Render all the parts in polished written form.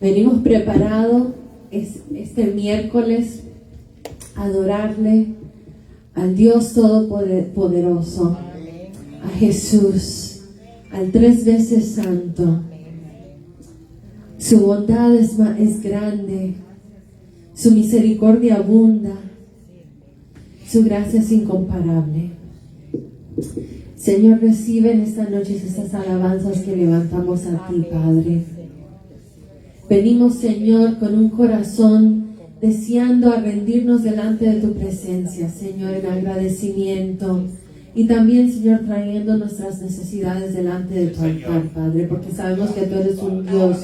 Venimos preparados este miércoles a adorarle al Dios Todopoderoso, a Jesús, al 3 veces Santo. Su bondad es grande, su misericordia abunda, su gracia es incomparable. Señor, recibe en esta noche estas alabanzas que levantamos a ti, Padre. Venimos, Señor, con un corazón deseando a rendirnos delante de tu presencia, Señor, en agradecimiento. Y también, Señor, trayendo nuestras necesidades delante de tu altar, Padre, porque sabemos que tú eres un Dios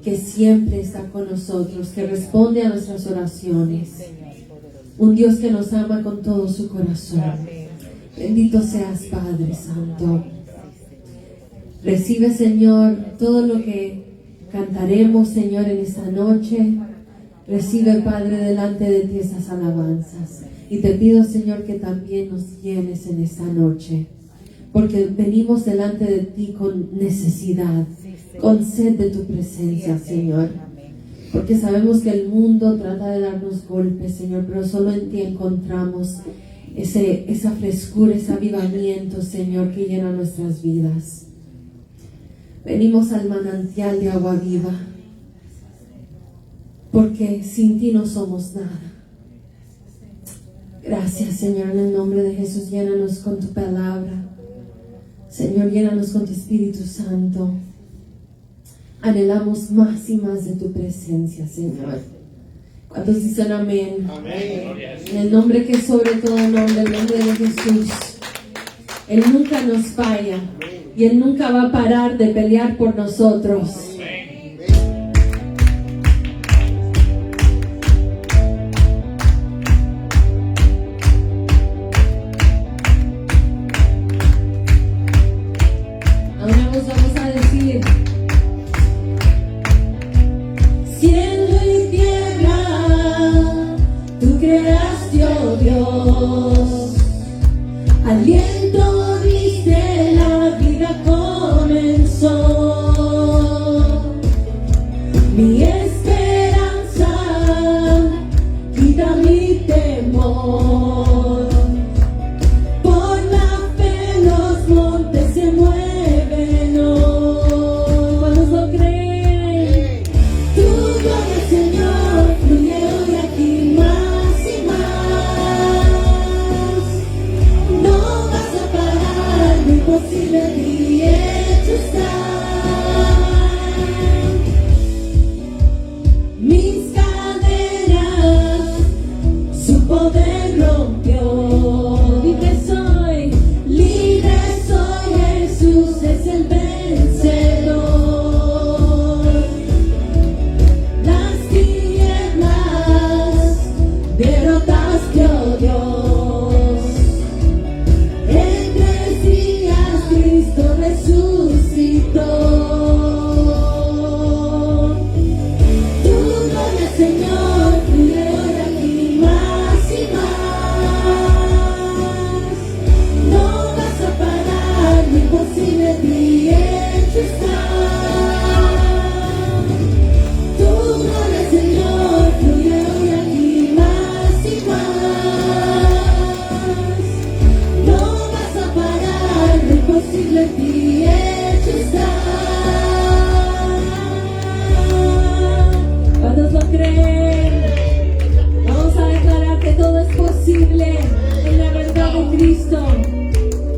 que siempre está con nosotros, que responde a nuestras oraciones. Un Dios que nos ama con todo su corazón. Bendito seas, Padre Santo. Recibe, Señor, todo lo que cantaremos, Señor, en esta noche. Recibe, Padre, delante de ti esas alabanzas. Y te pido, Señor, que también nos llenes en esta noche. Porque venimos delante de ti con necesidad, con sed de tu presencia, Señor. Porque sabemos que el mundo trata de darnos golpes, Señor, pero solo en ti encontramos esa frescura, ese avivamiento, Señor, que llena nuestras vidas. Venimos al manantial de agua viva, porque sin ti no somos nada. Gracias, Señor, en el nombre de Jesús, llénanos con tu palabra. Señor, llénanos con tu Espíritu Santo. Anhelamos más y más de tu presencia, Señor. ¿Cuántos dicen amén? Amén. En el nombre que es sobre todo nombre, el nombre de Jesús. Él nunca nos falla y Él nunca va a parar de pelear por nosotros. Aliento diste, la vida comenzó. Mi esperanza quita mi temor. Por la fe los montes se mueven hoy. ¿Cuántos lo creen? Tu gloria, Señor, fluye hoy aquí más y más. No vas a parar, lo imposible ni hecho está. Mis cadenas, su poder rompió. Libre soy, Jesús es el vencedor. Las tinieblas derrotaste, oh Dios. En 3 días Cristo resucitó. Tu gloria, Señor, fluye hoy aquí más y más. No vas a parar, lo imposible ni hecho está. Tu gloria, Señor, fluye hoy aquí más y más. No vas a parar, lo imposible ni hecho está. ¿Cuántos lo creen? Vamos a declarar que todo es posible en la verdad de Cristo.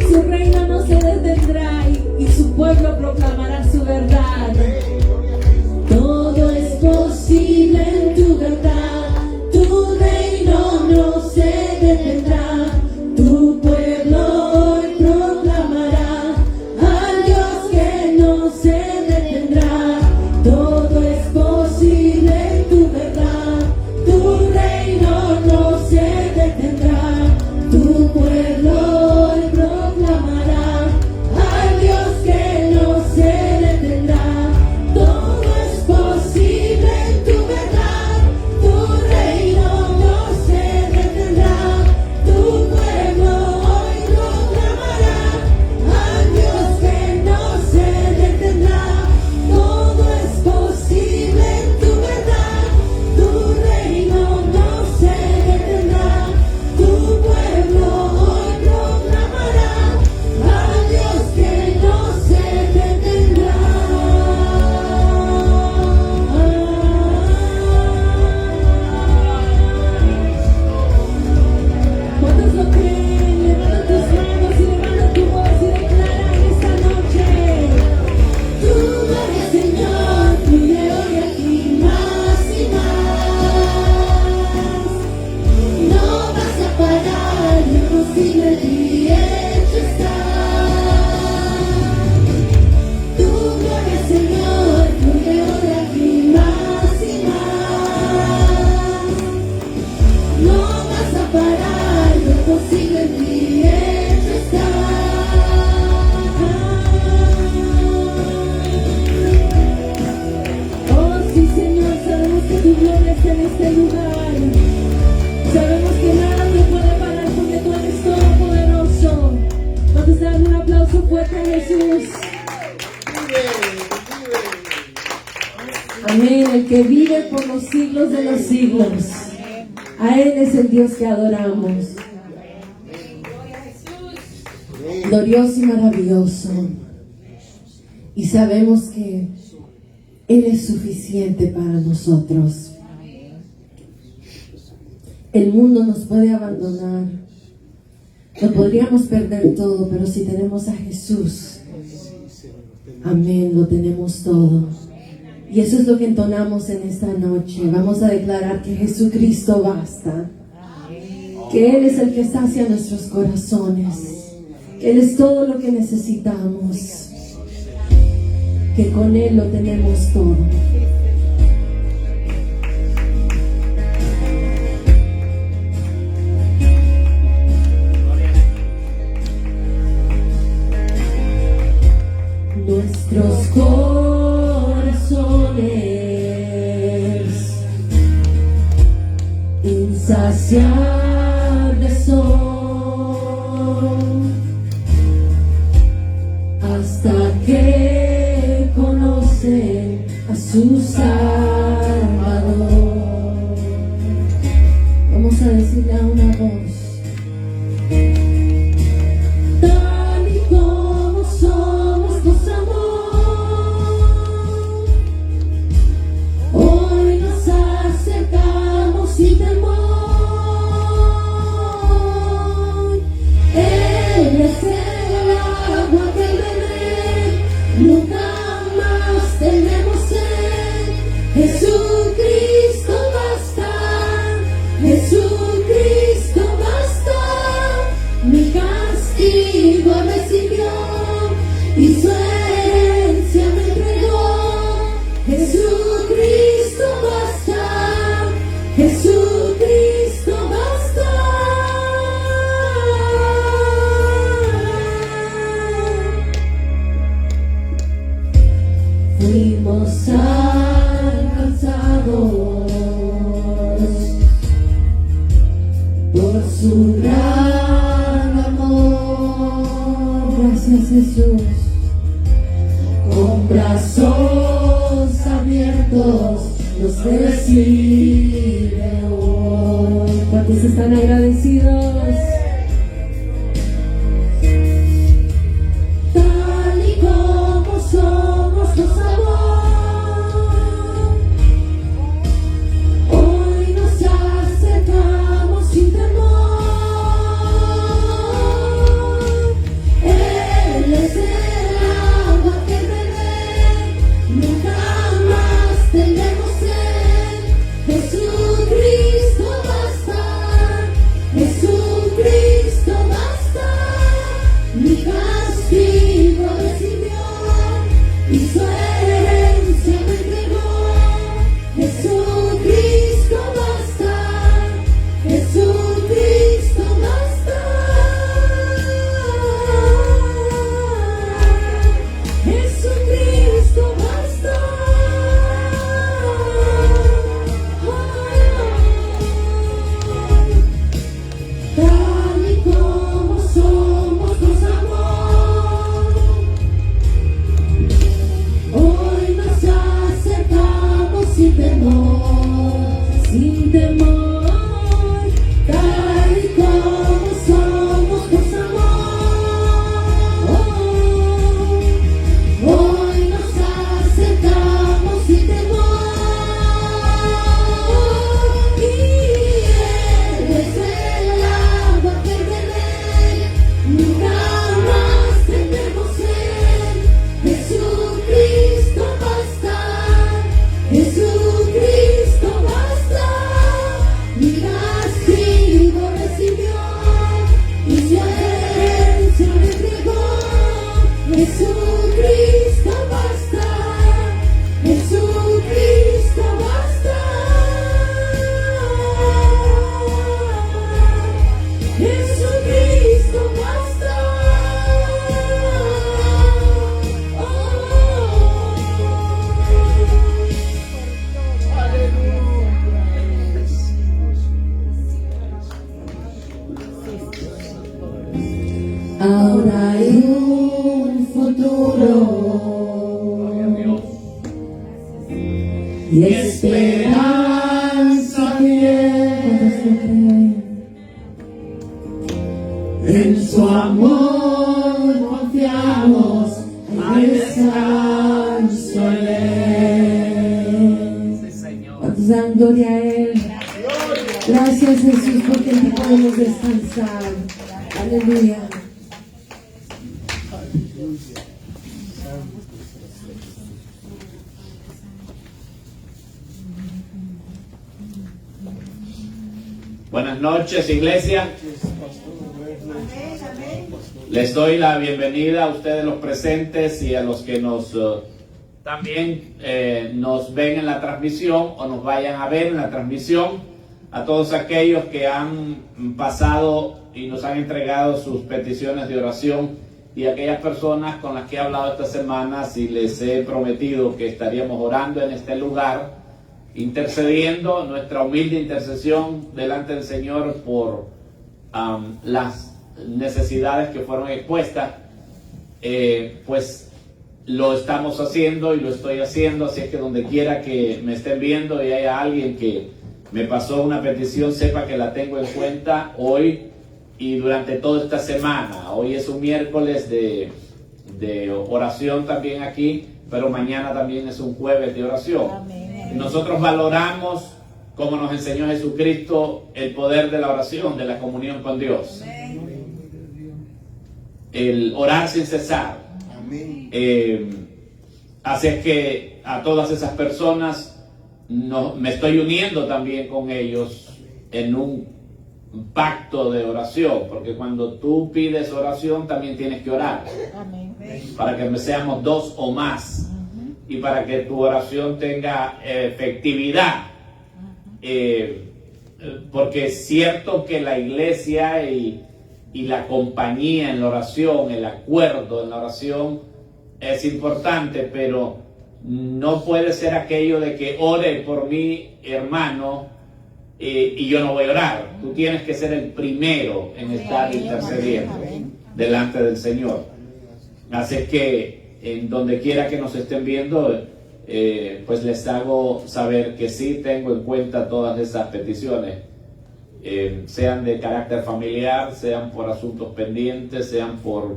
Su reino no se detendrá y su pueblo proclamará su verdad. Todo es posible en tu verdad. Tu reino no se detendrá. Tu pueblo hoy proclamará al Dios que no se detendrá. Todo es posible en tu verdad. Tu reino no se detendrá. Tu pueblo hoy proclamará al Dios que no se este lugar. Sabemos que nada te puede parar porque tú eres todopoderoso. Vamos a darle un aplauso fuerte a Jesús. Amén, el que vive por los siglos de los siglos. A Él es el Dios que adoramos. Glorioso y maravilloso. Y sabemos que Él es suficiente para nosotros. El mundo nos puede abandonar. Lo podríamos perder todo, pero si tenemos a Jesús, amén, lo tenemos todo. Y eso es lo que entonamos en esta noche. Vamos a declarar que Jesucristo basta. Que Él es el que sacia nuestros corazones. Que Él es todo lo que necesitamos. Que con Él lo tenemos todo. Nuestros corazones insaciables son hasta que conocen a su Salvador. Vamos a decirle a una voz. Fuimos alcanzados por su gran amor. Gracias, Jesús. Con brazos abiertos nos recibe hoy. ¿Cuántos están agradecidos? y esperanza fiel. En su amor confiamos, hay descanso en Él. ¿Cuántos dan gloria a Él? Gracias, Jesús, porque en ti podemos descansar. Aleluya. Buenas noches, iglesia. Les doy la bienvenida a ustedes los presentes y a los que también nos ven en la transmisión o nos vayan a ver en la transmisión. A todos aquellos que han pasado y nos han entregado sus peticiones de oración, y a aquellas personas con las que he hablado esta semana y les he prometido que estaríamos orando en este lugar, intercediendo, nuestra humilde intercesión delante del Señor por las necesidades que fueron expuestas, pues lo estamos haciendo y lo estoy haciendo. Así es que donde quiera que me estén viendo y haya alguien que me pasó una petición, sepa que la tengo en cuenta hoy y durante toda esta semana. Hoy es un miércoles de oración también aquí, pero mañana también es un jueves de oración. Amén. Nosotros valoramos, como nos enseñó Jesucristo, el poder de la oración, de la comunión con Dios. Amén. El orar sin cesar. Amén. Así es que a todas esas personas me estoy uniendo también con ellos en un pacto de oración, porque cuando tú pides oración también tienes que orar. Amén. Para que seamos dos o más, y para que tu oración tenga efectividad, porque es cierto que la iglesia y la compañía en la oración, el acuerdo en la oración es importante, pero no puede ser aquello de que ore por mi hermano y yo no voy a orar. Tú tienes que ser el primero en estar intercediendo delante del Señor. Así que en donde quiera que nos estén viendo, pues les hago saber que sí tengo en cuenta todas esas peticiones, sean de carácter familiar, sean por asuntos pendientes, sean por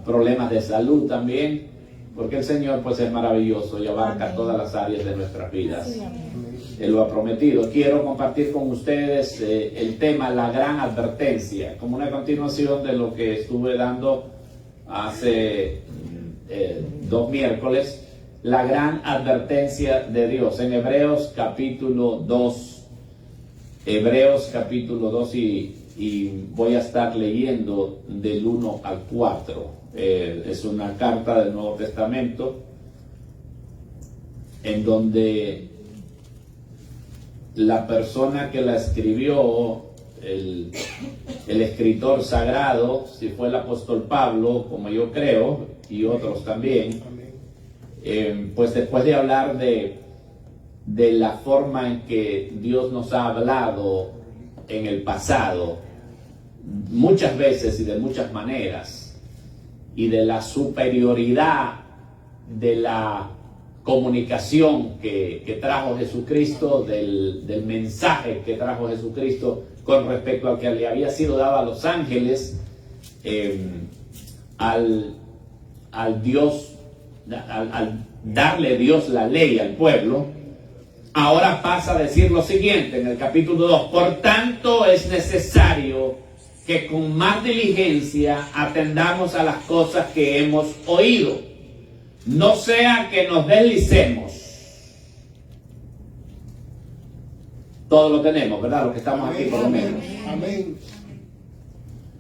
problemas de salud también, porque el Señor pues es maravilloso y abarca todas las áreas de nuestras vidas. Él lo ha prometido. Quiero compartir con ustedes el tema, la gran advertencia, como una continuación de lo que estuve dando hace 2 miércoles, la gran advertencia de Dios, en Hebreos capítulo 2, y voy a estar leyendo del 1 al 4. Es una carta del Nuevo Testamento en donde la persona que la escribió, el escritor sagrado, si fue el apóstol Pablo, como yo creo, y otros también, pues después de hablar de la forma en que Dios nos ha hablado en el pasado, muchas veces y de muchas maneras, y de la superioridad de la comunicación que trajo Jesucristo, del mensaje que trajo Jesucristo con respecto al que le había sido dado a los ángeles, al darle Dios la ley al pueblo. Ahora pasa a decir lo siguiente en el capítulo 2: por tanto es necesario que con más diligencia atendamos a las cosas que hemos oído, no sea que nos deslicemos. Todo lo tenemos, ¿verdad? Los que estamos aquí por lo menos. Amén.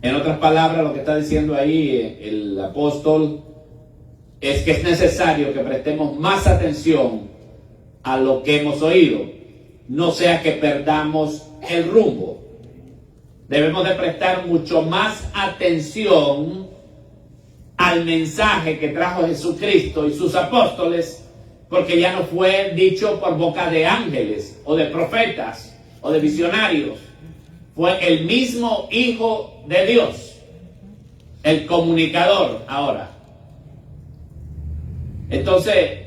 En otras palabras, lo que está diciendo ahí el apóstol es que es necesario que prestemos más atención a lo que hemos oído, no sea que perdamos el rumbo. Debemos de prestar mucho más atención al mensaje que trajo Jesucristo y sus apóstoles, porque ya no fue dicho por boca de ángeles o de profetas o de visionarios. Fue el mismo Hijo de Dios, el comunicador ahora. Entonces,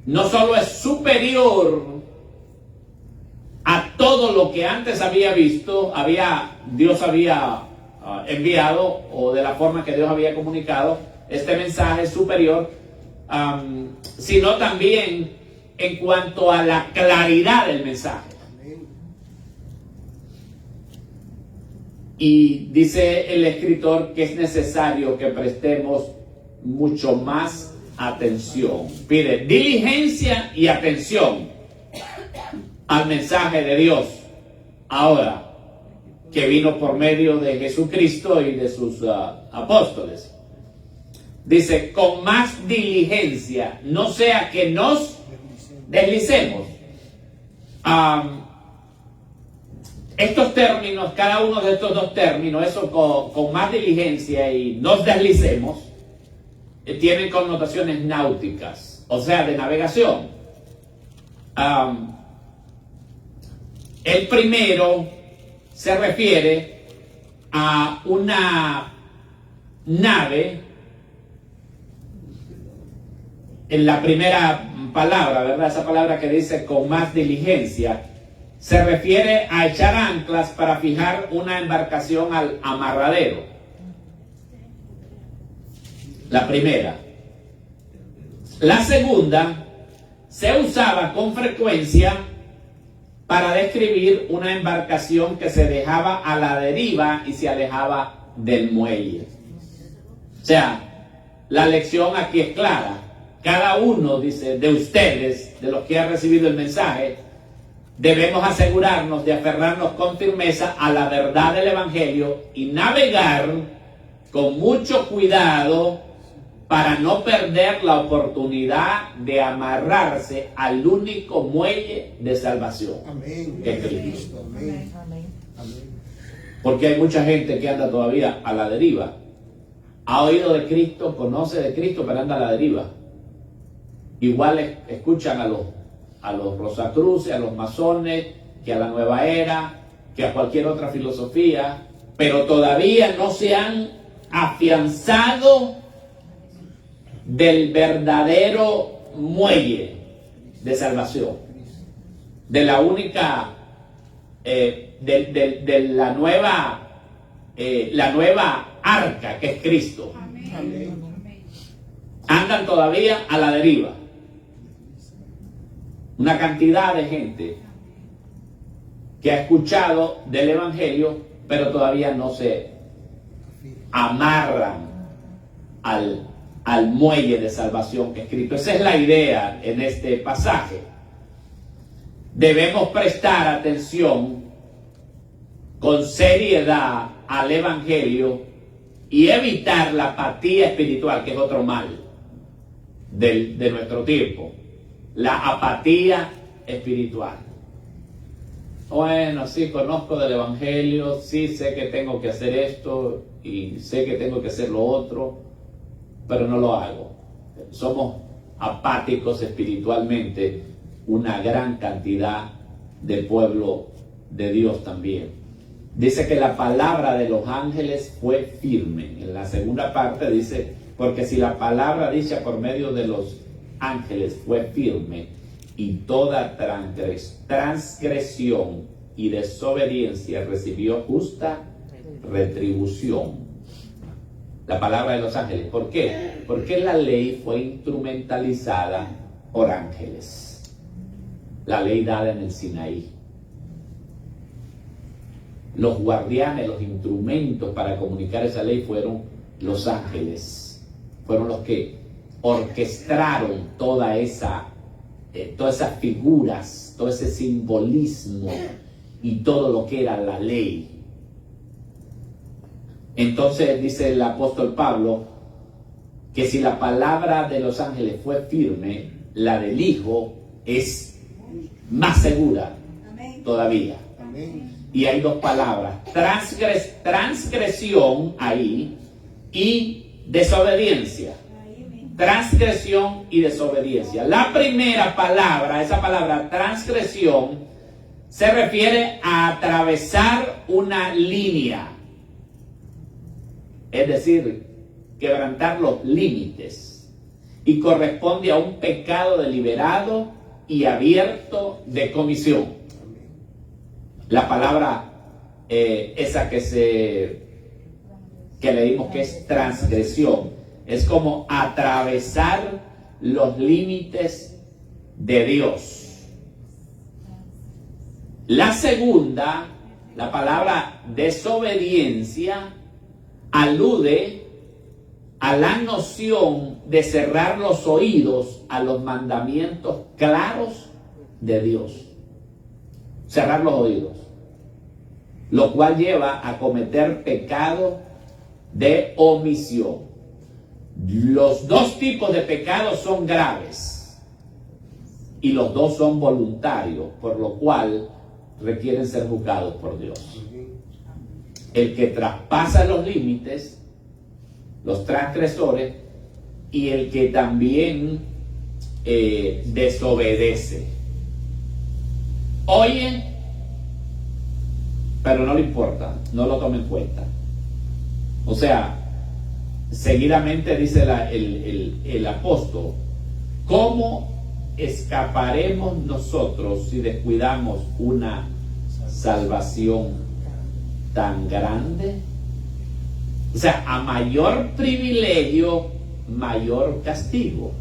no solo es superior a todo lo que antes había visto, Dios había enviado, o de la forma que Dios había comunicado este mensaje superior, sino también en cuanto a la claridad del mensaje. Y dice el escritor que es necesario que prestemos mucho más atención. Pide diligencia y atención al mensaje de Dios, ahora que vino por medio de Jesucristo y de sus apóstoles. Dice, con más diligencia, no sea que nos deslicemos. Estos términos, cada uno de estos dos términos, eso con más diligencia y nos deslicemos, tienen connotaciones náuticas, o sea, de navegación. El primero se refiere a una nave, en la primera palabra, ¿verdad? Esa palabra que dice con más diligencia, se refiere a echar anclas para fijar una embarcación al amarradero. La primera. La segunda se usaba con frecuencia para describir una embarcación que se dejaba a la deriva y se alejaba del muelle. O sea, la lección aquí es clara. Cada uno, dice, de ustedes, de los que han recibido el mensaje, debemos asegurarnos de aferrarnos con firmeza a la verdad del Evangelio y navegar con mucho cuidado para no perder la oportunidad de amarrarse al único muelle de salvación. Amén. Que es Cristo. Amén. Porque hay mucha gente que anda todavía a la deriva. Ha oído de Cristo, conoce de Cristo, pero anda a la deriva. Igual escuchan a los Rosacruces, a los masones, que a la Nueva Era, que a cualquier otra filosofía, pero todavía no se han afianzado del verdadero muelle de salvación, de la única, de la nueva arca que es Cristo. Amén. Andan todavía a la deriva. Una cantidad de gente que ha escuchado del Evangelio, pero todavía no se amarran al muelle de salvación que es Cristo. Esa es la idea en este pasaje. Debemos prestar atención con seriedad al Evangelio y evitar la apatía espiritual, que es otro mal de nuestro tiempo. La apatía espiritual. Bueno, sí, conozco del Evangelio, sí sé que tengo que hacer esto y sé que tengo que hacer lo otro, pero no lo hago. Somos apáticos espiritualmente, una gran cantidad de pueblo de Dios también. Dice que la palabra de los ángeles fue firme. En la segunda parte dice, porque si la palabra dicha por medio de los ángeles fue firme, y toda transgresión y desobediencia recibió justa retribución. La palabra de los ángeles. ¿Por qué? Porque la ley fue instrumentalizada por ángeles. La ley dada en el Sinaí. Los guardianes, los instrumentos para comunicar esa ley fueron los ángeles. Fueron los que orquestaron todas esas figuras, todo ese simbolismo y todo lo que era la ley. Entonces dice el apóstol Pablo que si la palabra de los ángeles fue firme, la del Hijo es más segura todavía. Y hay dos palabras, transgresión ahí y desobediencia. Transgresión y desobediencia. La primera palabra, esa palabra transgresión, se refiere a atravesar una línea. Es decir, quebrantar los límites. y corresponde a un pecado deliberado y abierto de comisión. La palabra esa que leímos que es transgresión, es como atravesar los límites de Dios. La segunda, la palabra desobediencia, alude a la noción de cerrar los oídos a los mandamientos claros de Dios. Cerrar los oídos, lo cual lleva a cometer pecado de omisión. Los dos tipos de pecados son graves y los dos son voluntarios, por lo cual requieren ser juzgados por Dios. El que traspasa los límites, los transgresores, y el que también desobedece. Oye, pero no le importa, no lo toma en cuenta. O sea, seguidamente dice el apóstol, ¿cómo escaparemos nosotros si descuidamos una salvación tan grande? O sea, a mayor privilegio, mayor castigo.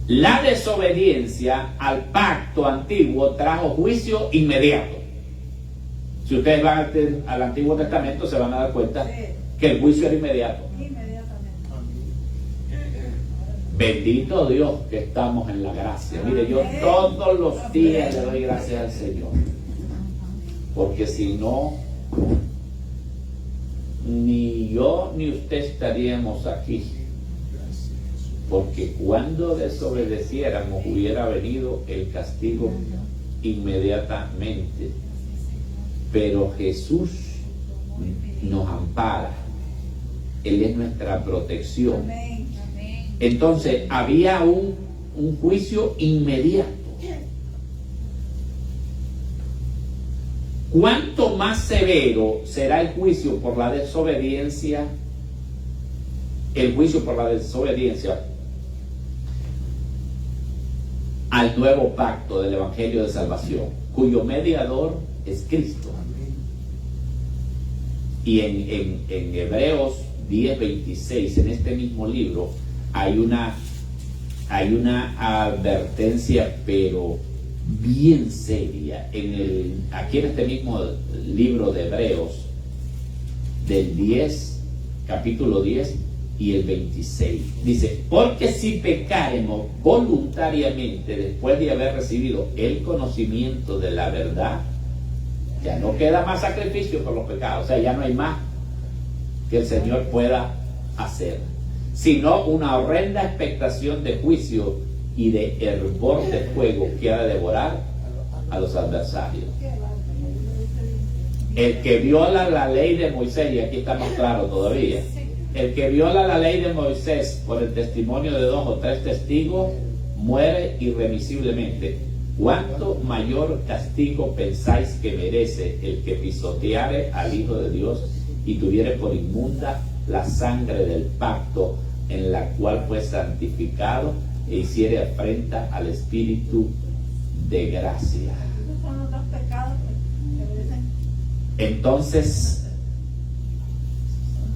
La desobediencia al pacto antiguo trajo juicio inmediato. Si ustedes van al Antiguo Testamento se van a dar cuenta que el juicio era inmediato. Bendito Dios que estamos en la gracia. Mire, yo todos los días le doy gracias al Señor, porque si no, ni yo ni usted estaríamos aquí, porque cuando desobedeciéramos hubiera venido el castigo inmediatamente. Pero Jesús nos ampara, Él es nuestra protección. Entonces había un juicio inmediato. ¿Cuánto más severo será el juicio por la desobediencia? El juicio por la desobediencia al nuevo pacto del Evangelio de Salvación, cuyo mediador es Cristo. Y en Hebreos 10:26, en este mismo libro, hay una advertencia, pero bien seria. Aquí en este mismo libro de Hebreos, del 10, capítulo 10 y el 26, dice: porque si pecaremos voluntariamente después de haber recibido el conocimiento de la verdad, ya no queda más sacrificio por los pecados. O sea, ya no hay más que el Señor pueda hacer, sino una horrenda expectación de juicio y de hervor de fuego que ha de devorar a los adversarios. El que viola la ley de Moisés, y aquí estamos claros todavía, el que viola la ley de Moisés por el testimonio de 2 o 3 testigos, muere irremisiblemente. ¿Cuánto mayor castigo pensáis que merece el que pisoteare al Hijo de Dios y tuviere por inmunda la sangre del pacto en la cual fue santificado e hiciere afrenta al Espíritu de gracia? Entonces,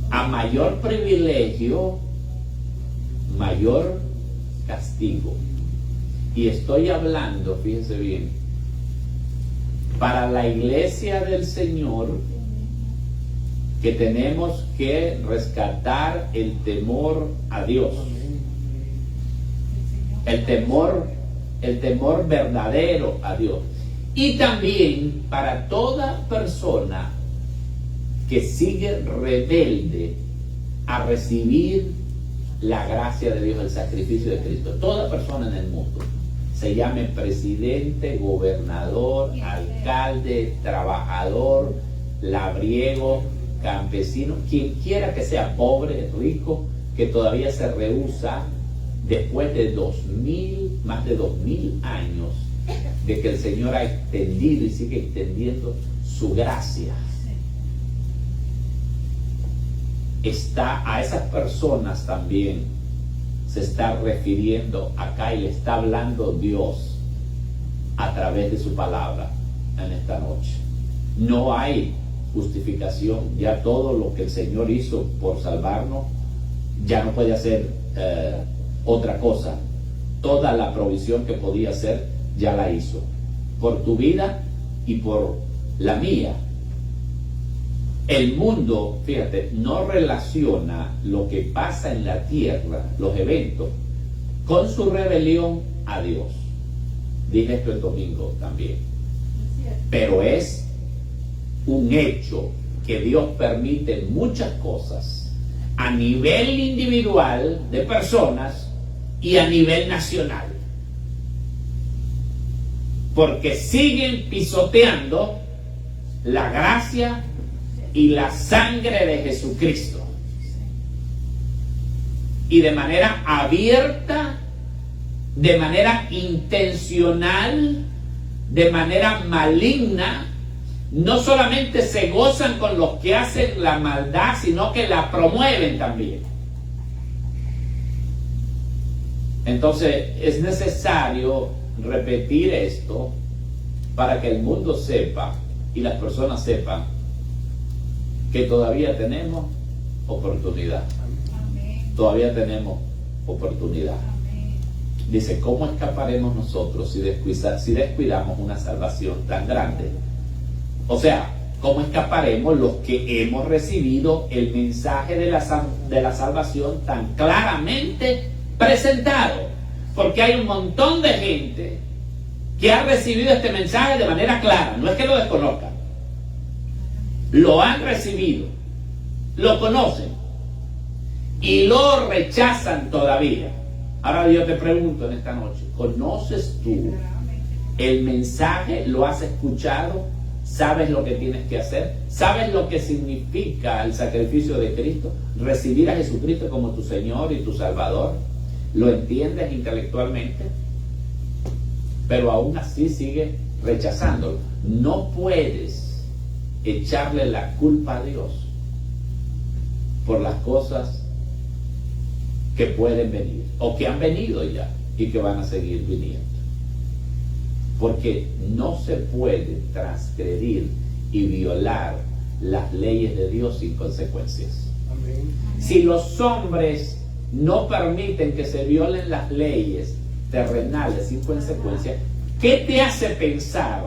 a mayor privilegio, mayor castigo. Y estoy hablando, fíjense bien, para la iglesia del Señor, que tenemos que rescatar el temor a Dios, el temor verdadero a Dios, y también para toda persona que sigue rebelde a recibir la gracia de Dios, el sacrificio de Cristo. Toda persona en el mundo, se llame presidente, gobernador, alcalde, trabajador, labriego, campesino, quien quiera que sea, pobre, rico, que todavía se rehúsa después de más de 2000 años de que el Señor ha extendido y sigue extendiendo su gracia. A esas personas también se está refiriendo acá y le está hablando Dios a través de su palabra en esta noche. No hay justificación. Ya todo lo que el Señor hizo por salvarnos, ya no puede hacer otra cosa. Toda la provisión que podía hacer, ya la hizo. Por tu vida y por la mía. El mundo, fíjate, no relaciona lo que pasa en la tierra, los eventos, con su rebelión a Dios. Dije esto el domingo también. Pero es un hecho que Dios permite muchas cosas a nivel individual de personas y a nivel nacional, porque siguen pisoteando la gracia y la sangre de Jesucristo, y de manera abierta, de manera intencional, de manera maligna. No solamente se gozan con los que hacen la maldad, sino que la promueven también. Entonces es necesario repetir esto para que el mundo sepa y las personas sepan que todavía tenemos oportunidad. Todavía tenemos oportunidad. Dice, ¿cómo escaparemos nosotros si descuidamos una salvación tan grande? O sea, ¿cómo escaparemos los que hemos recibido el mensaje de la salvación tan claramente presentado? Porque hay un montón de gente que ha recibido este mensaje de manera clara. No es que lo desconozcan. Lo han recibido, lo conocen y lo rechazan todavía. Ahora yo te pregunto en esta noche, ¿conoces tú el mensaje? ¿Lo has escuchado? ¿Sabes lo que tienes que hacer? ¿Sabes lo que significa el sacrificio de Cristo? Recibir a Jesucristo como tu Señor y tu Salvador. ¿Lo entiendes intelectualmente? Pero aún así sigues rechazándolo. No puedes echarle la culpa a Dios por las cosas que pueden venir o que han venido ya y que van a seguir viniendo. Porque no se puede transgredir y violar las leyes de Dios sin consecuencias. Amén. Si los hombres no permiten que se violen las leyes terrenales sin consecuencias, ¿qué te hace pensar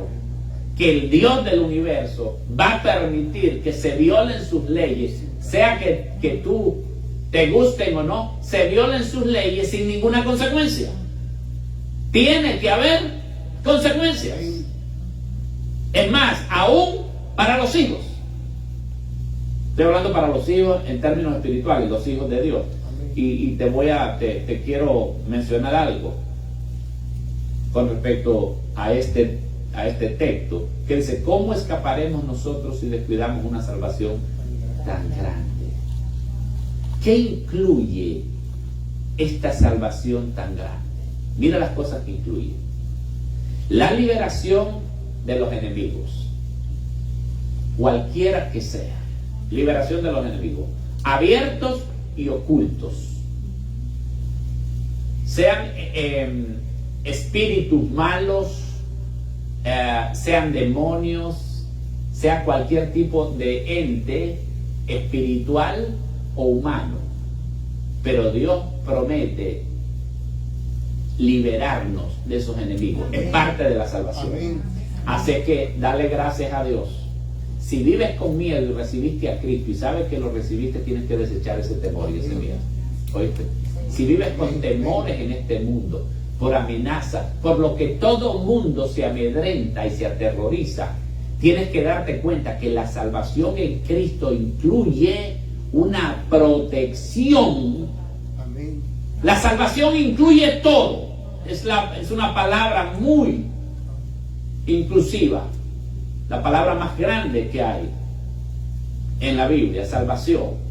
que el Dios del universo va a permitir que se violen sus leyes, sea que tú te gusten o no, se violen sus leyes sin ninguna consecuencia? Tiene que haber consecuencias. Es más, aún para los hijos. Estoy hablando para los hijos en términos espirituales, los hijos de Dios. Y te quiero mencionar algo con respecto a este texto, que dice, ¿cómo escaparemos nosotros si descuidamos una salvación tan grande? ¿Qué incluye esta salvación tan grande? Mira las cosas que incluye. La liberación de los enemigos, cualquiera que sea, liberación de los enemigos, abiertos y ocultos, sean espíritus malos, sean demonios, sea cualquier tipo de ente espiritual o humano. Pero Dios promete liberarnos de esos enemigos. Amén. Es parte de la salvación. Amén. Así que dale gracias a Dios. Si vives con miedo y recibiste a Cristo y sabes que lo recibiste, tienes que desechar ese temor y ese miedo. ¿Oíste? Si vives con temores en este mundo, por amenazas, por lo que todo mundo se amedrenta y se aterroriza, tienes que darte cuenta que la salvación en Cristo incluye una protección. Amén. La salvación incluye todo. Es una palabra muy inclusiva. La palabra más grande que hay en la Biblia, salvación.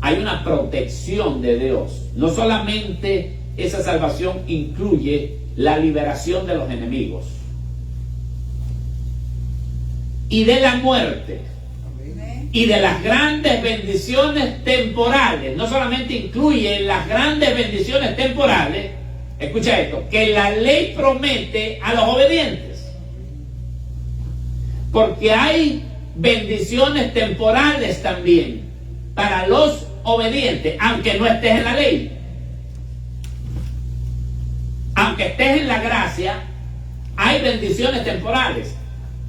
Hay una protección de Dios. No solamente esa salvación incluye la liberación de los enemigos y de la muerte. Amén. y de las grandes bendiciones temporales. No solamente incluye las grandes bendiciones temporales, escucha esto, que la ley promete a los obedientes. Porque hay bendiciones temporales también para los obedientes, aunque no estés en la ley. Aunque estés en la gracia, hay bendiciones temporales.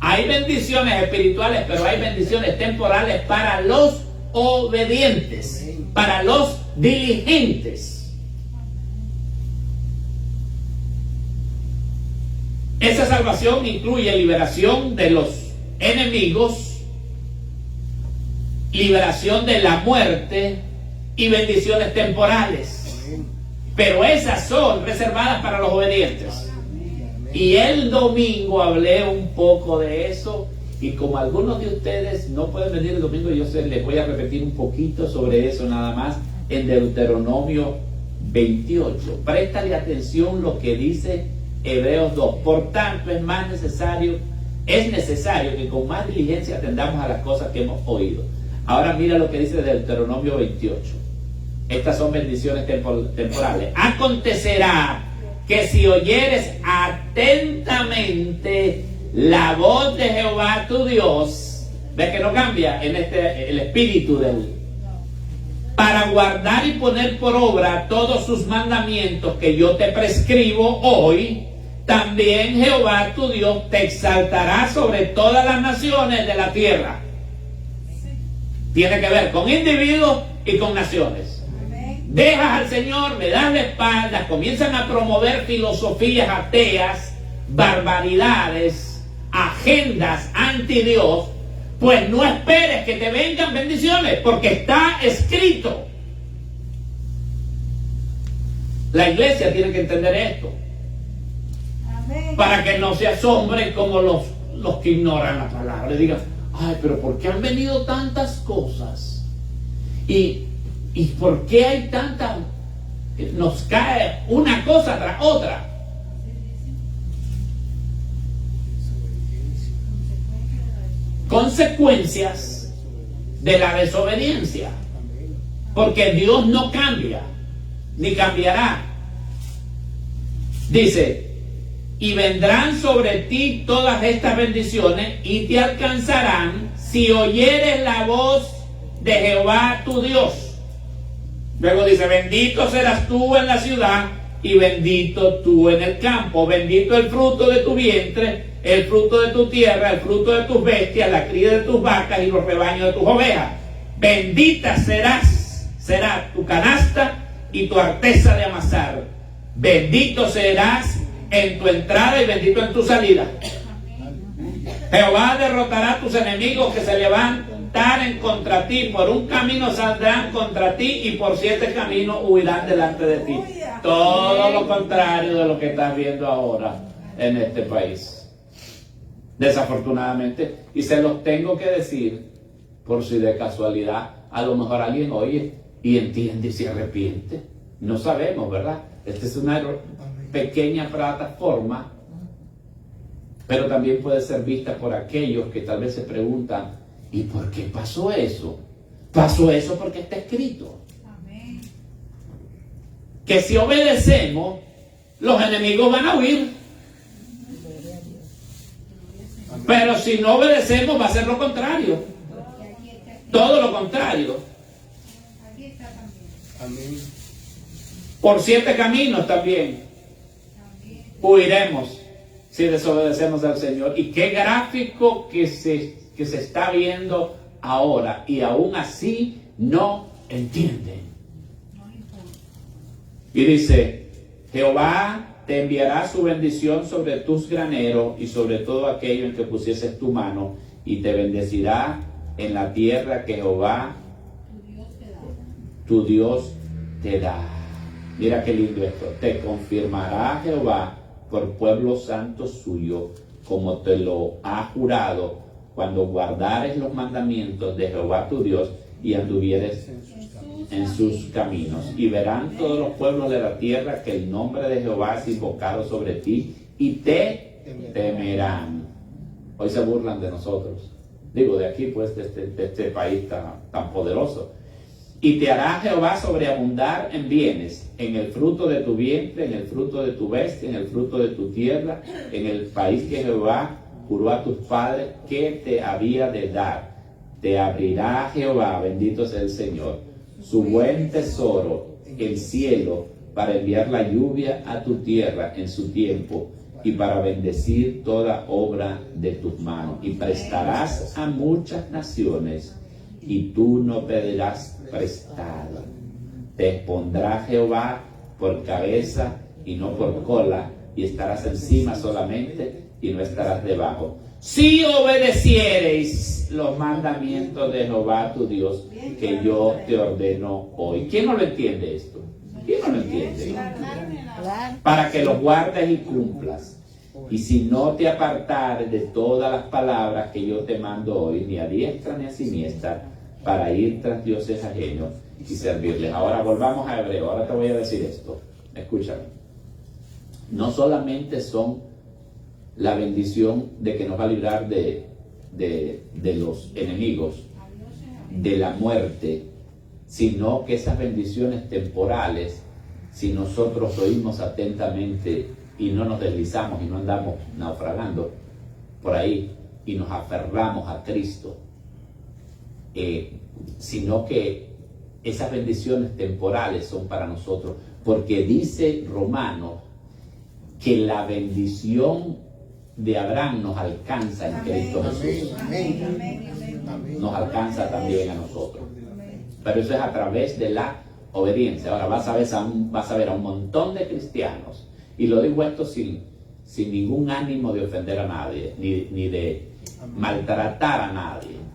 Hay bendiciones espirituales, pero hay bendiciones temporales para los obedientes, para los diligentes. Esa salvación incluye liberación de los enemigos, liberación de la muerte y bendiciones temporales. Pero esas son reservadas para los obedientes. Y el domingo hablé un poco de eso, y como algunos de ustedes no pueden venir el domingo, yo les voy a repetir un poquito sobre eso nada más en Deuteronomio 28. Préstale atención lo que dice Hebreos 2. Por tanto, es necesario que con más diligencia atendamos a las cosas que hemos oído. Ahora mira lo que dice Deuteronomio 28. Estas son bendiciones temporales. Acontecerá que si oyeres atentamente la voz de Jehová tu Dios, ves que no cambia en el espíritu de él, para guardar y poner por obra todos sus mandamientos que yo te prescribo hoy, también Jehová tu Dios te exaltará sobre todas las naciones de la tierra. Tiene que ver con individuos y con naciones. Dejas al Señor, le das la espalda, comienzan a promover filosofías ateas, barbaridades, agendas anti Dios, pues no esperes que te vengan bendiciones, porque está escrito. La iglesia tiene que entender esto, para que no se asombre como los que ignoran la palabra, le digan, ay, pero ¿por qué han venido tantas cosas? ¿Y por qué hay tantas? Nos cae una cosa tras otra. Consecuencias de la desobediencia. Porque Dios no cambia, ni cambiará. Dice, y vendrán sobre ti todas estas bendiciones y te alcanzarán si oyeres la voz de Jehová tu Dios. Luego dice, bendito serás tú en la ciudad y bendito tú en el campo. Bendito el fruto de tu vientre, el fruto de tu tierra, el fruto de tus bestias, la cría de tus vacas y los rebaños de tus ovejas. Bendita será tu canasta y tu arteza de amasar. Bendito serás en tu entrada y bendito en tu salida. Jehová derrotará a tus enemigos que se levantan contra ti. Por un camino saldrán contra ti y por 7 caminos huirán delante de ti. Todo lo contrario de lo que estás viendo ahora en este país, desafortunadamente. Y se los tengo que decir por si de casualidad a lo mejor alguien oye y entiende y se arrepiente. No sabemos, ¿verdad? Esta es una pequeña plataforma, pero también puede ser vista por aquellos que tal vez se preguntan, ¿y por qué pasó eso? Pasó eso porque está escrito. Amén. Que si obedecemos, los enemigos van a huir. Pero si no obedecemos, va a ser lo contrario. Todo lo contrario. Por 7 caminos también huiremos si desobedecemos al Señor. Y qué gráfico que se está viendo ahora, y aún así no entienden. Y dice, Jehová te enviará su bendición sobre tus graneros y sobre todo aquello en que pusieses tu mano, y te bendecirá en la tierra que Jehová tu Dios te da. Mira qué lindo esto. Te confirmará Jehová por pueblo santo suyo, como te lo ha jurado, cuando guardares los mandamientos de Jehová tu Dios y anduvieres en sus caminos. Y verán todos los pueblos de la tierra que el nombre de Jehová es invocado sobre ti y te temerán. Hoy se burlan de nosotros. digo de aquí, pues, de este país tan poderoso. Y te hará Jehová sobreabundar en bienes, en el fruto de tu vientre, en el fruto de tu bestia, en el fruto de tu tierra, en el país que Jehová juró a tus padres que te había de dar. Te abrirá Jehová, bendito sea el Señor, su buen tesoro, el cielo, para enviar la lluvia a tu tierra en su tiempo y para bendecir toda obra de tus manos. Y prestarás a muchas naciones y tú no pedirás prestado. Te pondrá Jehová por cabeza y no por cola, y estarás encima solamente y no estarás debajo. Si obedeciereis los mandamientos de Jehová tu Dios, que yo te ordeno hoy. ¿Quién no lo entiende esto? ¿Quién no lo entiende? Para que lo guardes y cumplas. Y si no te apartares de todas las palabras que yo te mando hoy, ni a diestra ni a siniestra, para ir tras dioses ajenos y servirles. Ahora volvamos a Hebreo. Ahora te voy a decir esto. Escúchame. No solamente son la bendición de que nos va a librar de los enemigos, de la muerte, sino que esas bendiciones temporales, si nosotros oímos atentamente y no nos deslizamos y no andamos naufragando por ahí y nos aferramos a Cristo, sino que esas bendiciones temporales son para nosotros, porque dice Romanos que la bendición de Abraham nos alcanza en Cristo Jesús. Nos alcanza también a nosotros. Pero eso es a través de la obediencia. Ahora vas a ver a un montón de cristianos, y lo digo esto sin ningún ánimo de ofender a nadie, ni de maltratar a nadie,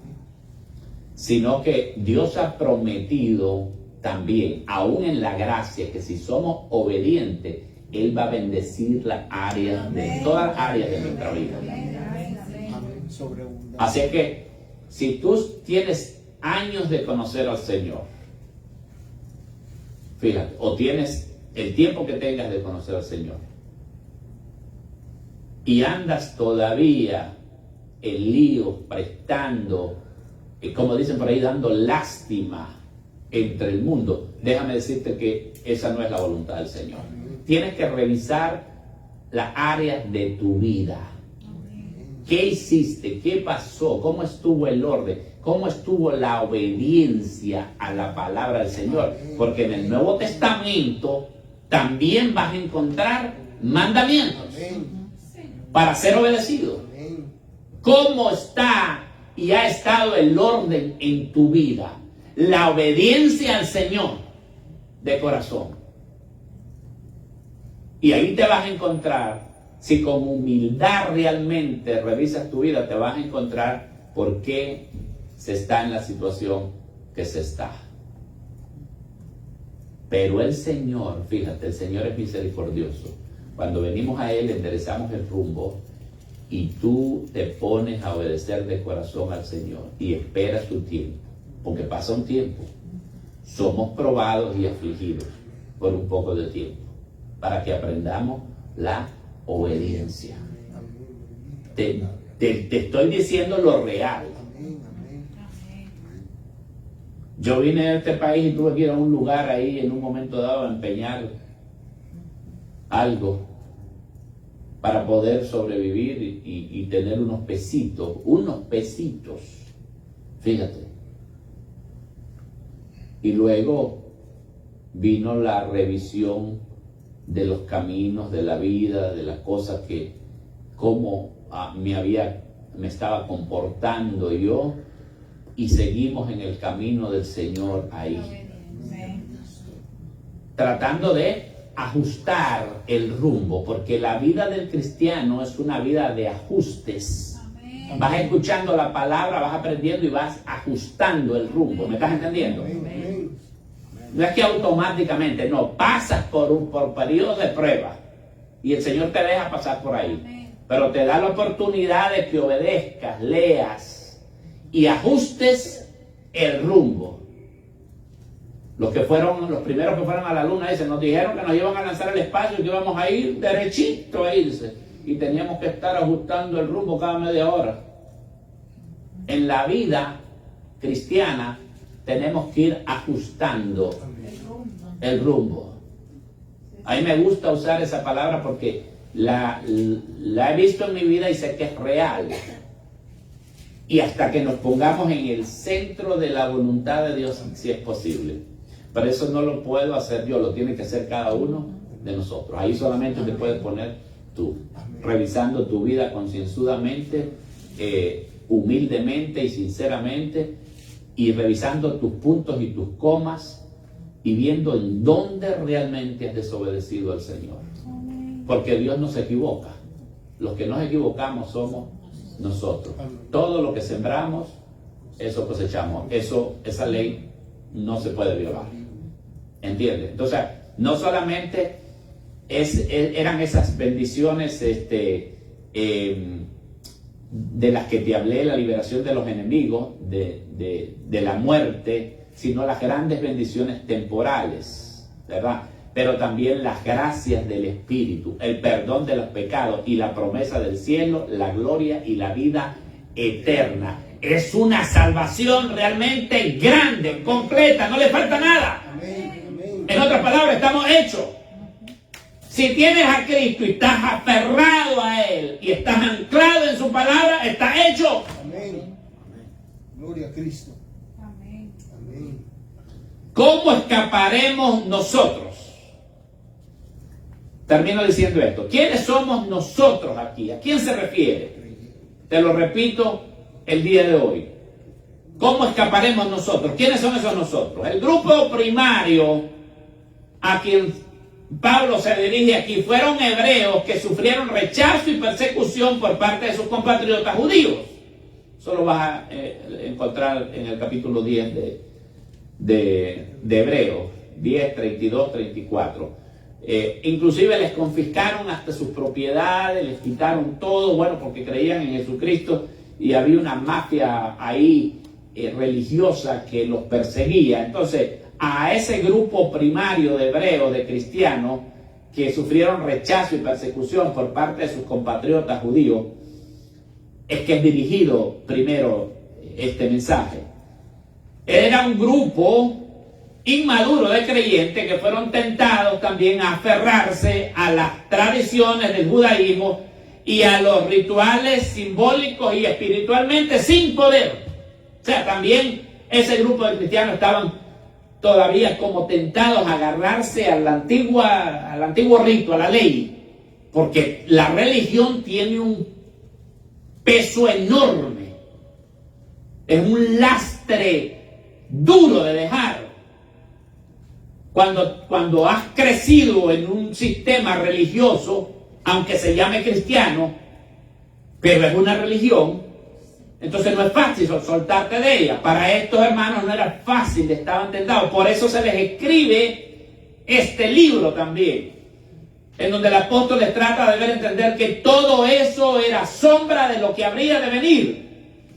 sino que Dios ha prometido también, aún en la gracia, que si somos obedientes, Él va a bendecir las áreas, todas las áreas de nuestra vida. Así que, si tú tienes años de conocer al Señor, fíjate, o tienes el tiempo que tengas de conocer al Señor, y andas todavía en líos, prestando, como dicen por ahí, dando lástima entre el mundo, déjame decirte que esa no es la voluntad del Señor. Tienes que revisar las áreas de tu vida. ¿Qué hiciste? ¿Qué pasó? ¿Cómo estuvo el orden? ¿Cómo estuvo la obediencia a la palabra del Señor? Porque en el Nuevo Testamento también vas a encontrar mandamientos para ser obedecido. ¿Cómo está y ha estado el orden en tu vida? La obediencia al Señor de corazón. Y ahí te vas a encontrar, si con humildad realmente revisas tu vida, te vas a encontrar por qué se está en la situación que se está. Pero el Señor, fíjate, el Señor es misericordioso. Cuando venimos a Él, enderezamos el rumbo y tú te pones a obedecer de corazón al Señor y esperas tu tiempo, porque pasa un tiempo. Somos probados y afligidos por un poco de tiempo, para que aprendamos la obediencia. Te estoy diciendo lo real. Yo vine a este país y tuve que ir a un lugar ahí en un momento dado a empeñar algo para poder sobrevivir y tener unos pesitos, fíjate. Y luego vino la revisión de los caminos, de la vida, de las cosas que, cómo me estaba comportando yo, y seguimos en el camino del Señor ahí, tratando de ajustar el rumbo, porque la vida del cristiano es una vida de ajustes. Vas escuchando la palabra, vas aprendiendo y vas ajustando el rumbo. ¿Me estás entendiendo? No es que automáticamente, no, pasas por periodos de prueba y el Señor te deja pasar por ahí, pero te da la oportunidad de que obedezcas, leas y ajustes el rumbo. Los primeros que fueron a la luna, dicen, nos dijeron que nos iban a lanzar al espacio y que íbamos a ir derechito a irse, y teníamos que estar ajustando el rumbo cada media hora. en la vida cristiana tenemos que ir ajustando el rumbo. A mí me gusta usar esa palabra porque la he visto en mi vida y sé que es real. Y hasta que nos pongamos en el centro de la voluntad de Dios, si es posible. Pero eso no lo puedo hacer yo, lo tiene que hacer cada uno de nosotros. Ahí solamente te puedes poner tú, revisando tu vida concienzudamente, humildemente y sinceramente, y revisando tus puntos y tus comas, y viendo en dónde realmente has desobedecido al Señor. Porque Dios no se equivoca. Los que nos equivocamos somos nosotros. Todo lo que sembramos, eso cosechamos. Esa ley no se puede violar. ¿Entiendes? Entonces, no solamente eran esas bendiciones de las que te hablé, la liberación de los enemigos, de la muerte, sino las grandes bendiciones temporales, ¿verdad? Pero también las gracias del Espíritu, el perdón de los pecados y la promesa del cielo, la gloria y la vida eterna. Es una salvación realmente grande, completa, no le falta nada. En otras palabras, estamos hechos. Si tienes a Cristo y estás aferrado a Él y estás anclado en su palabra, estás hecho. Amén. Gloria a Cristo. Amén. Amén. ¿Cómo escaparemos nosotros? Termino diciendo esto. ¿Quiénes somos nosotros aquí? ¿A quién se refiere? Te lo repito el día de hoy. ¿Cómo escaparemos nosotros? ¿Quiénes son esos nosotros? El grupo primario a quien Pablo se dirige aquí fueron hebreos que sufrieron rechazo y persecución por parte de sus compatriotas judíos. Eso lo vas a encontrar en el capítulo 10 de Hebreos, 10, 32, 34. Inclusive les confiscaron hasta sus propiedades, les quitaron todo, bueno, porque creían en Jesucristo y había una mafia ahí religiosa que los perseguía. Entonces, a ese grupo primario de hebreos, de cristianos, que sufrieron rechazo y persecución por parte de sus compatriotas judíos, es que es dirigido primero este mensaje. Era un grupo inmaduro de creyentes que fueron tentados también a aferrarse a las tradiciones del judaísmo y a los rituales simbólicos y espiritualmente sin poder. O sea, también ese grupo de cristianos estaban todavía como tentados a agarrarse al antiguo rito, a la ley, porque la religión tiene un peso enorme, es un lastre duro de dejar. Cuando has crecido en un sistema religioso, aunque se llame cristiano, pero es una religión, entonces no es fácil soltarte de ella. Para estos hermanos no era fácil, estaban tentados. Por eso se les escribe este libro también, en donde el apóstol les trata de ver entender que todo eso era sombra de lo que habría de venir.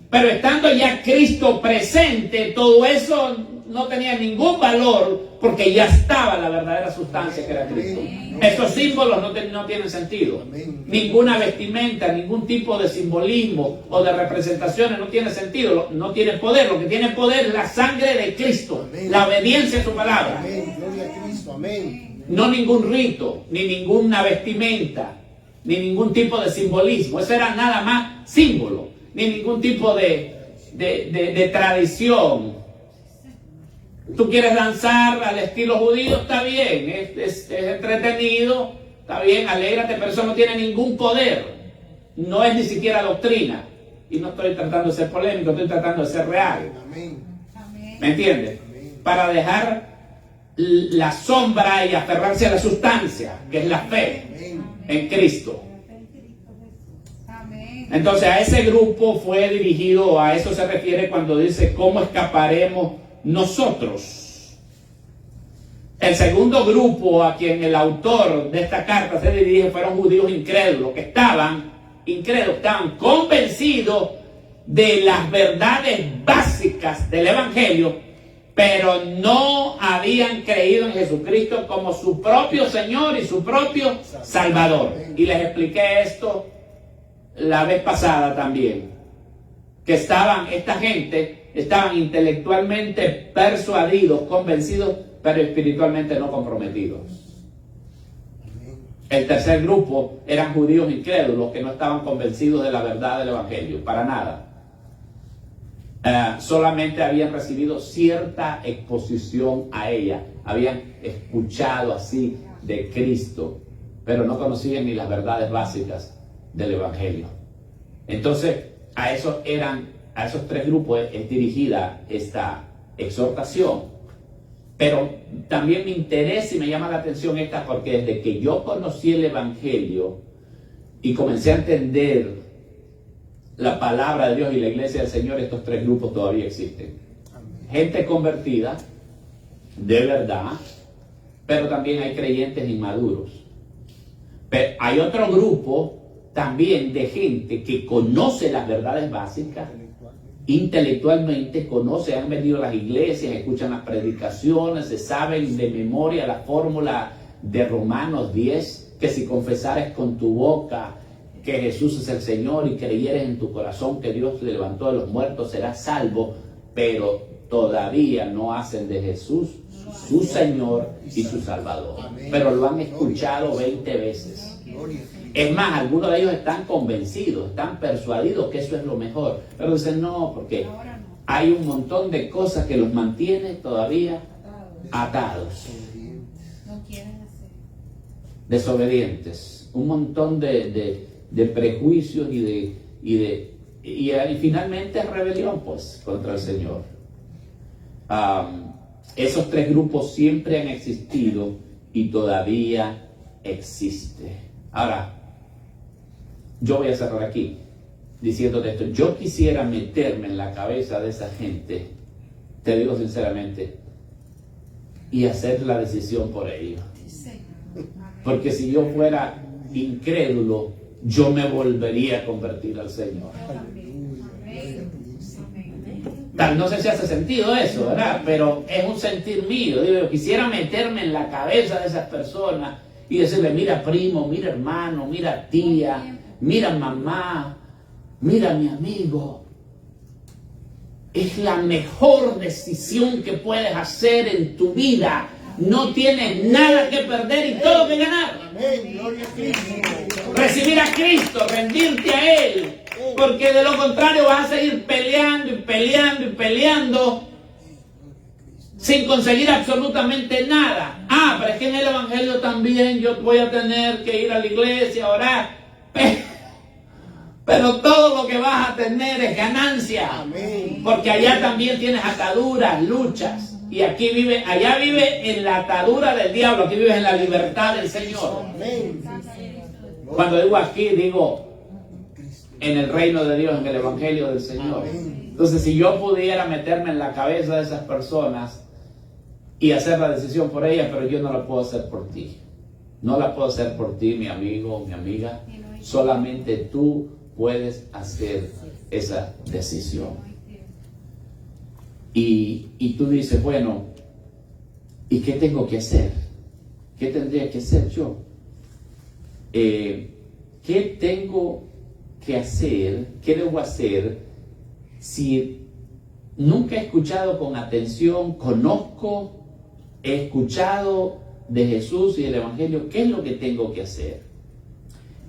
Pero estando ya Cristo presente, todo eso no tenía ningún valor, porque ya estaba la verdadera sustancia que era Cristo. Esos símbolos no tienen sentido. Ninguna vestimenta, ningún tipo de simbolismo o de representaciones no tiene sentido, no tiene poder. Lo que tiene poder es la sangre de Cristo, la obediencia a su palabra. Amén. Gloria a Cristo. Amén. No ningún rito, ni ninguna vestimenta, ni ningún tipo de simbolismo. Eso era nada más símbolo, ni ningún tipo de tradición. Tú quieres danzar al estilo judío, está bien, es entretenido, está bien, alégrate, pero eso no tiene ningún poder. No es ni siquiera doctrina. Y no estoy tratando de ser polémico, estoy tratando de ser real. Amén. ¿Me entiendes? Para dejar la sombra y aferrarse a la sustancia, que es la fe en Cristo. Entonces a ese grupo fue dirigido, a eso se refiere cuando dice ¿cómo escaparemos nosotros? El segundo grupo a quien el autor de esta carta se dirige fueron judíos incrédulos, que estaban convencidos de las verdades básicas del evangelio, pero no habían creído en Jesucristo como su propio Señor y su propio Salvador. Y les expliqué esto la vez pasada también. que esta gente estaban intelectualmente persuadidos, convencidos, pero espiritualmente no comprometidos. El tercer grupo eran judíos incrédulos que no estaban convencidos de la verdad del evangelio, para nada. Solamente habían recibido cierta exposición a ella, habían escuchado así de Cristo, pero no conocían ni las verdades básicas del evangelio. Entonces, a esos tres grupos es dirigida esta exhortación. Pero también me interesa y me llama la atención esta, porque desde que yo conocí el evangelio y comencé a entender la palabra de Dios y la iglesia del Señor, estos tres grupos todavía existen. Gente convertida, de verdad, pero también hay creyentes inmaduros. Pero hay otro grupo también de gente que conoce las verdades básicas, intelectualmente conoce, han venido a las iglesias, escuchan las predicaciones, se saben de memoria la fórmula de Romanos 10, que si confesares con tu boca que Jesús es el Señor y creyeres en tu corazón que Dios le levantó de los muertos, serás salvo, pero todavía no hacen de Jesús su Señor y su Salvador. Pero lo han escuchado 20 veces. Es más, algunos de ellos están convencidos, están persuadidos que eso es lo mejor, pero dicen no, porque hay un montón de cosas que los mantiene todavía atados, desobedientes, un montón de prejuicios y finalmente rebelión pues contra el Señor. Esos tres grupos siempre han existido y todavía existe. Ahora, yo voy a cerrar aquí diciéndote esto. Yo quisiera meterme en la cabeza de esa gente, te digo sinceramente, y hacer la decisión por ellos. Porque si yo fuera incrédulo, yo me volvería a convertir al Señor. No sé si hace sentido eso, ¿verdad? Pero es un sentir mío. Digo, yo quisiera meterme en la cabeza de esas personas y decirle, mira primo, mira hermano, mira tía, mira mamá, mira mi amigo. Es la mejor decisión que puedes hacer en tu vida. No tienes nada que perder y todo que ganar. Recibir a Cristo, rendirte a Él. Porque de lo contrario vas a seguir peleando y peleando y peleando sin conseguir absolutamente nada. Pero es que en el evangelio también yo voy a tener que ir a la iglesia, orar. Pero todo lo que vas a tener es ganancia. Porque allá también tienes ataduras, luchas. Y allá vive en la atadura del diablo, aquí vives en la libertad del Señor. Cuando digo aquí, digo en el reino de Dios, en el evangelio del Señor. Entonces, si yo pudiera meterme en la cabeza de esas personas y hacer la decisión por ellas, pero yo no la puedo hacer por ti. No la puedo hacer por ti, mi amigo, mi amiga. Solamente tú puedes hacer esa decisión. Y tú dices, bueno, ¿y qué tengo que hacer? ¿Qué tendría que hacer yo? ¿Qué tengo que hacer? ¿Qué debo hacer si nunca he escuchado con atención, he escuchado de Jesús y del Evangelio? ¿Qué es lo que tengo que hacer?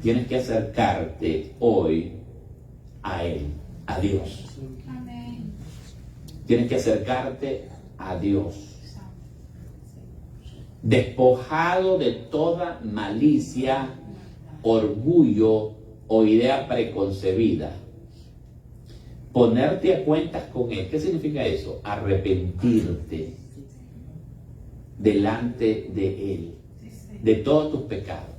Tienes que acercarte hoy a Él, a Dios. Tienes que acercarte a Dios, despojado de toda malicia, orgullo o idea preconcebida. Ponerte a cuentas con Él. ¿Qué significa eso? Arrepentirte delante de Él, de todos tus pecados,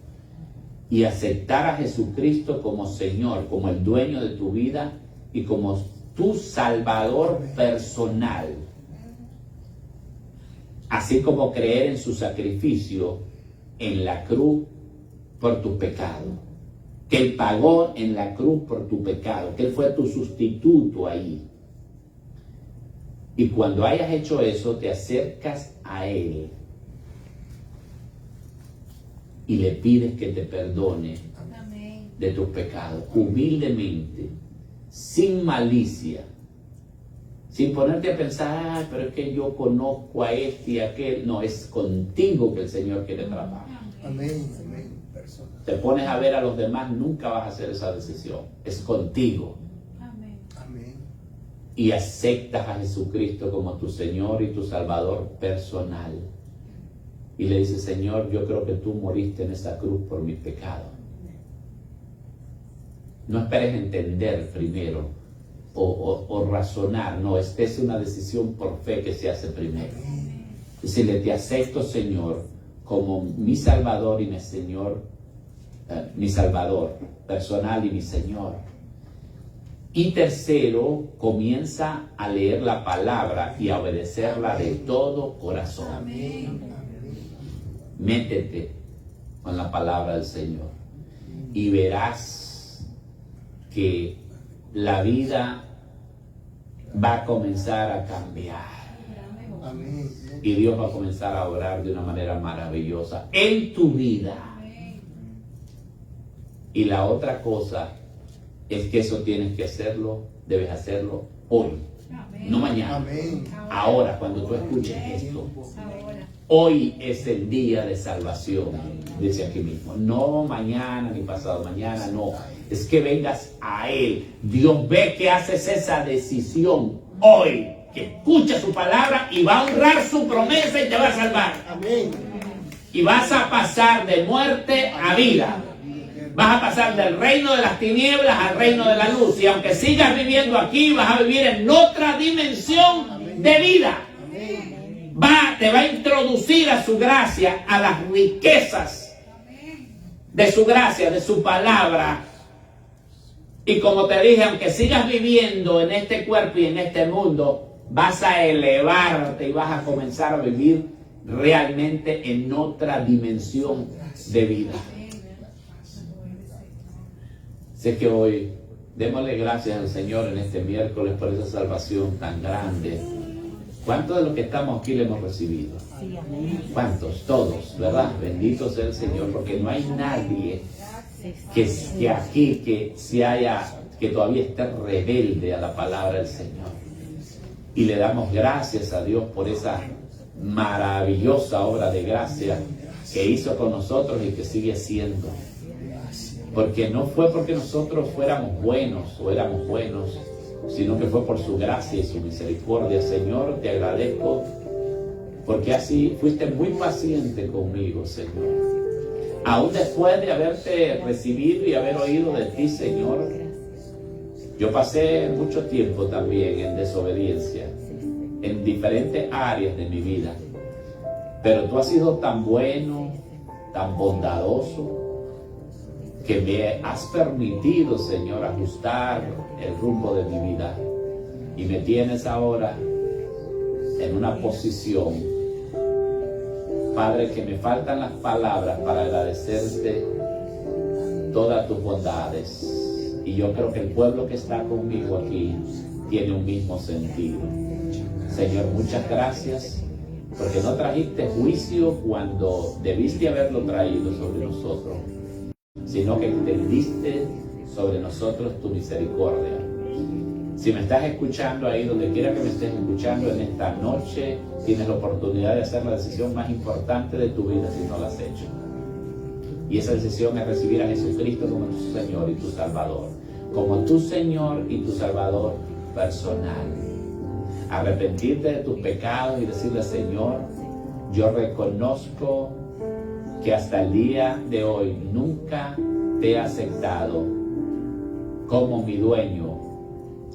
y aceptar a Jesucristo como Señor, como el dueño de tu vida y como tu Salvador personal, así como creer en su sacrificio en la cruz por tu pecado, que Él pagó en la cruz por tu pecado, que Él fue tu sustituto ahí. Y cuando hayas hecho eso, te acercas a Él y le pides que te perdone de tus pecados, humildemente, sin malicia, sin ponerte a pensar, pero es que yo conozco a este y a aquel. No, es contigo que el Señor quiere trabajar. Amén, amén. Persona. Te pones a ver a los demás, nunca vas a hacer esa decisión. Es contigo. Amén. Y aceptas a Jesucristo como tu Señor y tu Salvador personal. Y le dices, Señor, yo creo que tú moriste en esa cruz por mis pecados. No esperes entender primero o razonar. No, esta es una decisión por fe que se hace primero. Decirle, te acepto, Señor, como mi Salvador y mi Señor, mi Salvador personal y mi Señor. Y tercero, comienza a leer la palabra y a obedecerla de todo corazón. Amén. Métete con la palabra del Señor y verás que la vida va a comenzar a cambiar. Amén. Y Dios va a comenzar a obrar de una manera maravillosa en tu vida. Y la otra cosa es que eso tienes que hacerlo, debes hacerlo hoy, no mañana. Amén. Ahora, cuando tú escuches esto, hoy es el día de salvación, dice aquí mismo. No mañana ni pasado mañana, no. Es que vengas a Él. Dios ve que haces esa decisión hoy, que escucha su palabra y va a honrar su promesa y te va a salvar. Amén. Y vas a pasar de muerte a vida. Vas a pasar del reino de las tinieblas al reino de la luz. Y aunque sigas viviendo aquí, vas a vivir en otra dimensión de vida. Te va a introducir a su gracia, a las riquezas de su gracia, de su palabra. Y como te dije, aunque sigas viviendo en este cuerpo y en este mundo, vas a elevarte y vas a comenzar a vivir realmente en otra dimensión de vida. Sé que hoy démosle gracias al Señor en este miércoles por esa salvación tan grande. ¿Cuántos de los que estamos aquí le hemos recibido? ¿Cuántos? Todos, ¿verdad? Bendito sea el Señor, porque no hay nadie que aquí que todavía esté rebelde a la palabra del Señor. Y le damos gracias a Dios por esa maravillosa obra de gracia que hizo con nosotros y que sigue haciendo. Porque no fue porque nosotros fuéramos buenos o éramos buenos, sino que fue por su gracia y su misericordia. Señor, te agradezco porque así fuiste muy paciente conmigo, Señor. Aún después de haberte recibido y haber oído de ti, Señor, yo pasé mucho tiempo también en desobediencia, en diferentes áreas de mi vida. Pero tú has sido tan bueno, tan bondadoso, que me has permitido, Señor, ajustar el rumbo de mi vida. Y me tienes ahora en una posición, Padre, que me faltan las palabras para agradecerte todas tus bondades. Y yo creo que el pueblo que está conmigo aquí tiene un mismo sentido. Señor, muchas gracias, porque no trajiste juicio cuando debiste haberlo traído sobre nosotros, sino que extendiste sobre nosotros tu misericordia. Si me estás escuchando ahí, donde quiera que me estés escuchando en esta noche, tienes la oportunidad de hacer la decisión más importante de tu vida si no la has hecho. Y esa decisión es recibir a Jesucristo como tu Señor y tu Salvador, como tu Señor y tu Salvador personal. Arrepentirte de tus pecados y decirle, Señor, yo reconozco que hasta el día de hoy nunca te he aceptado como mi dueño,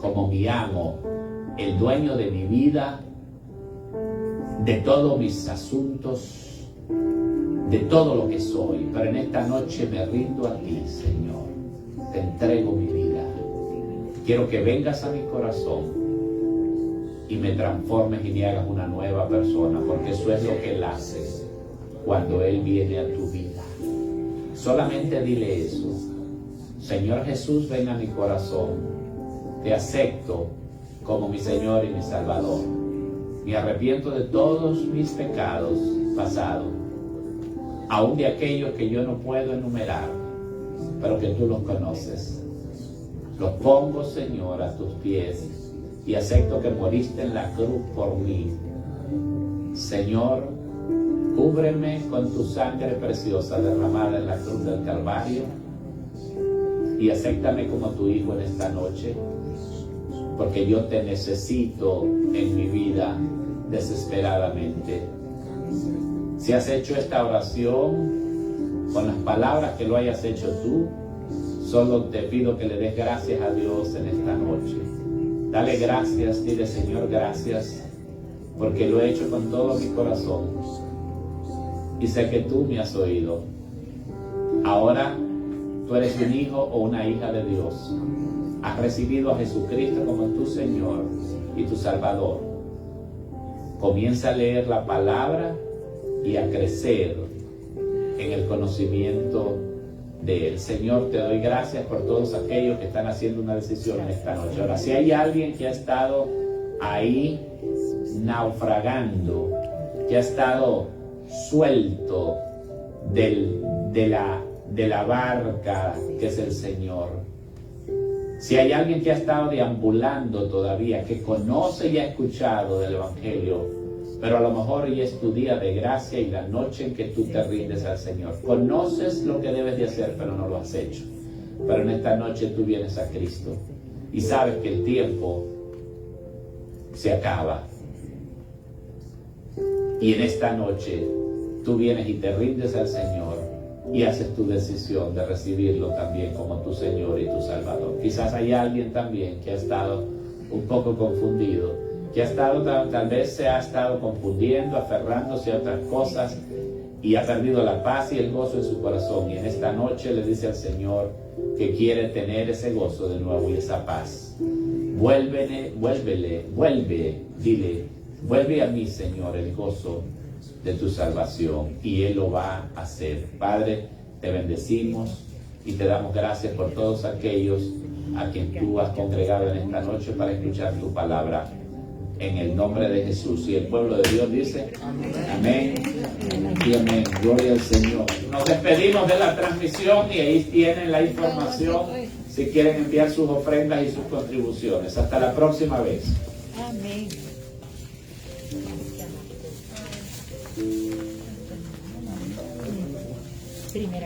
como mi amo, el dueño de mi vida, de todos mis asuntos, de todo lo que soy. Pero en esta noche me rindo a ti, Señor. Te entrego mi vida. Quiero que vengas a mi corazón y me transformes y me hagas una nueva persona, porque eso es lo que Él hace cuando Él viene a tu vida. Solamente dile eso. Señor Jesús, ven a mi corazón. Te acepto como mi Señor y mi Salvador. Me arrepiento de todos mis pecados pasados, aún de aquellos que yo no puedo enumerar, pero que tú los conoces. Los pongo, Señor, a tus pies y acepto que moriste en la cruz por mí. Señor, cúbreme con tu sangre preciosa derramada en la cruz del Calvario y acéptame como tu hijo en esta noche, porque yo te necesito en mi vida desesperadamente. Si has hecho esta oración con las palabras que lo hayas hecho tú, solo te pido que le des gracias a Dios en esta noche. Dale gracias, dile: Señor, gracias, porque lo he hecho con todo mi corazón y sé que tú me has oído. Ahora tú eres un hijo o una hija de Dios. Has recibido a Jesucristo como tu Señor y tu Salvador. Comienza a leer la palabra y a crecer en el conocimiento de Él. Señor, te doy gracias por todos aquellos que están haciendo una decisión en esta noche. Ahora, si hay alguien que ha estado ahí naufragando, que ha estado suelto de la barca que es el Señor, si hay alguien que ha estado deambulando todavía, que conoce y ha escuchado del Evangelio, pero a lo mejor hoy es tu día de gracia y la noche en que tú te rindes al Señor. Conoces lo que debes de hacer, pero no lo has hecho. Pero en esta noche tú vienes a Cristo y sabes que el tiempo se acaba. Y en esta noche tú vienes y te rindes al Señor y haces tu decisión de recibirlo también como tu Señor y tu Salvador. Quizás hay alguien también que ha estado un poco confundido, que ha estado, tal vez se ha estado confundiendo, aferrándose a otras cosas y ha perdido la paz y el gozo en su corazón. Y en esta noche le dice al Señor que quiere tener ese gozo de nuevo y esa paz. Vuelve, dile: vuelve a mí, Señor, el gozo de tu salvación, y Él lo va a hacer. Padre, te bendecimos y te damos gracias por todos aquellos a quien tú has congregado en esta noche para escuchar tu palabra, en el nombre de Jesús. Y el pueblo de Dios dice amén y amén. Gloria al Señor. Nos despedimos de la transmisión y ahí tienen la información si quieren enviar sus ofrendas y sus contribuciones. Hasta la próxima vez. Amén. Primera.